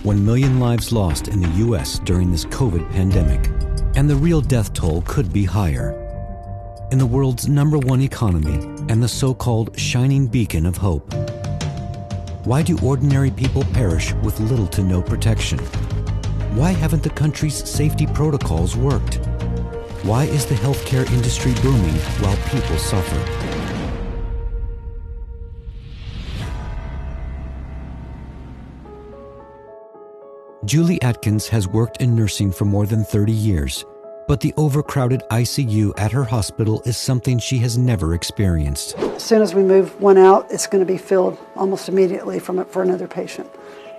1 million lives lost in the U.S. during this COVID pandemic, and the real death toll could be higher. In the world's #1 economy and the so-called shining beacon of hope, why do ordinary people perish with little to no protection? Why haven't the country's safety protocols worked? Why is the healthcare industry booming while people suffer? Julie Atkins has worked in nursing for more than 30 years, but the overcrowded ICU at her hospital is something she has never experienced. As soon as we move one out, it's going to be filled almost immediately for another patient.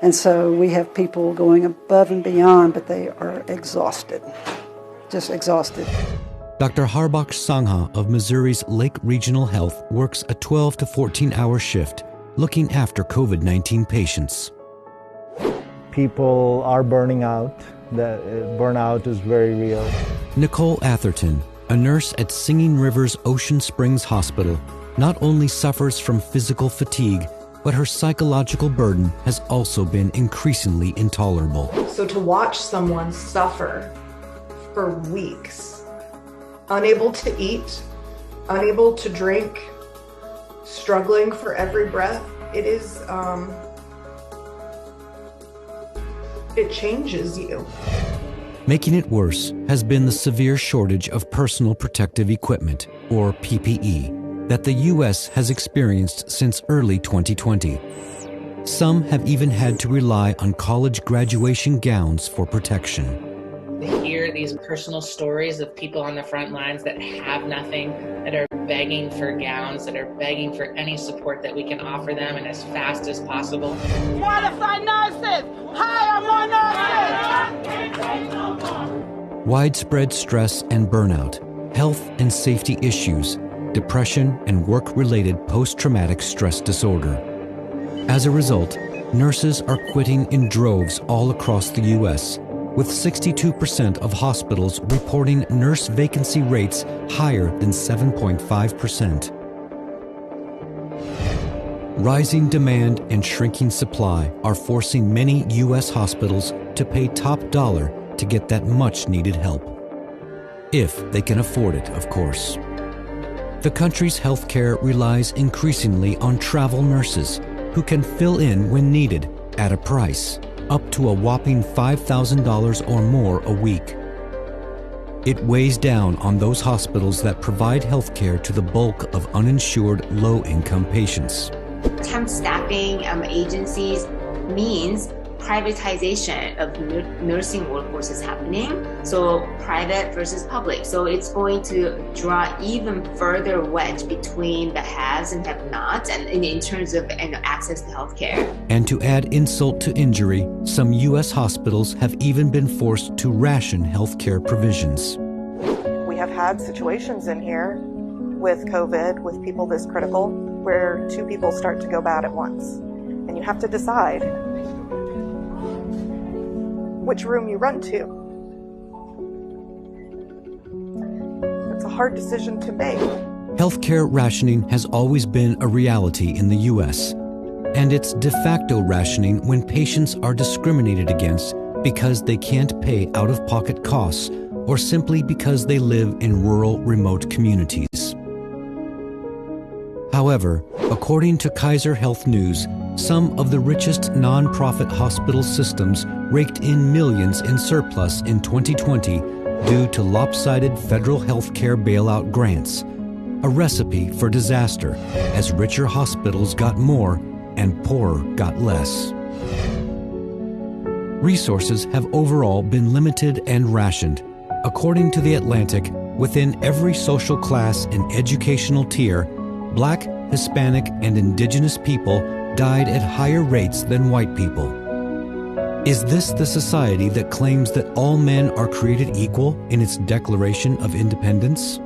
And so we have people going above and beyond, but they are exhausted, just exhausted. Dr. Harbaksh Sangha of Missouri's Lake Regional Health works a 12 to 14-hour shift looking after COVID-19 patients. People are burning out. The burnout is very real. Nicole Atherton, a nurse at Singing River's Ocean Springs Hospital, not only suffers from physical fatigue, but her psychological burden has also been increasingly intolerable. So to watch someone suffer for weeks, unable to eat, unable to drink, struggling for every breath, it changes you. Making it worse has been the severe shortage of personal protective equipment, or PPE, that the U.S. has experienced since early 2020. Some have even had to rely on college graduation gowns for protection. To hear these personal stories of people on the front lines that have nothing, that are begging for gowns, that are begging for any support that we can offer them and as fast as possible. Qualified nurses! Hire more nurses! Widespread stress and burnout, health and safety issues, depression and work-related post-traumatic stress disorder. As a result, nurses are quitting in droves all across the U.S., with 62% of hospitals reporting nurse vacancy rates higher than 7.5%. Rising demand and shrinking supply are forcing many U.S. hospitals to pay top dollar to get that much-needed help. If they can afford it, of course. The country's healthcare relies increasingly on travel nurses who can fill in when needed at a price up to a whopping $5,000 or more a week. It weighs down on those hospitals that provide healthcare to the bulk of uninsured low-income patients. Temp staffing agencies means privatization of nursing workforce is happening. So private versus public. So it's going to draw even further wedge between the haves and have-nots and in terms of access to healthcare. And to add insult to injury, some U.S. hospitals have even been forced to ration healthcare provisions. We have had situations in here with COVID, with people this critical, where two people start to go bad at once. And you have to decide which room you run to. It's a hard decision to make. Healthcare rationing has always been a reality in the U.S., and it's de facto rationing when patients are discriminated against because they can't pay out-of-pocket costs or simply because they live in rural, remote communities. However, according to Kaiser Health News, some of the richest nonprofit hospital systems raked in millions in surplus in 2020 due to lopsided federal health care bailout grants, a recipe for disaster as richer hospitals got more and poorer got less. Resources have overall been limited and rationed. According to The Atlantic, within every social class and educational tier, Black, Hispanic, and Indigenous people died at higher rates than white people. Is this the society that claims that all men are created equal in its Declaration of Independence?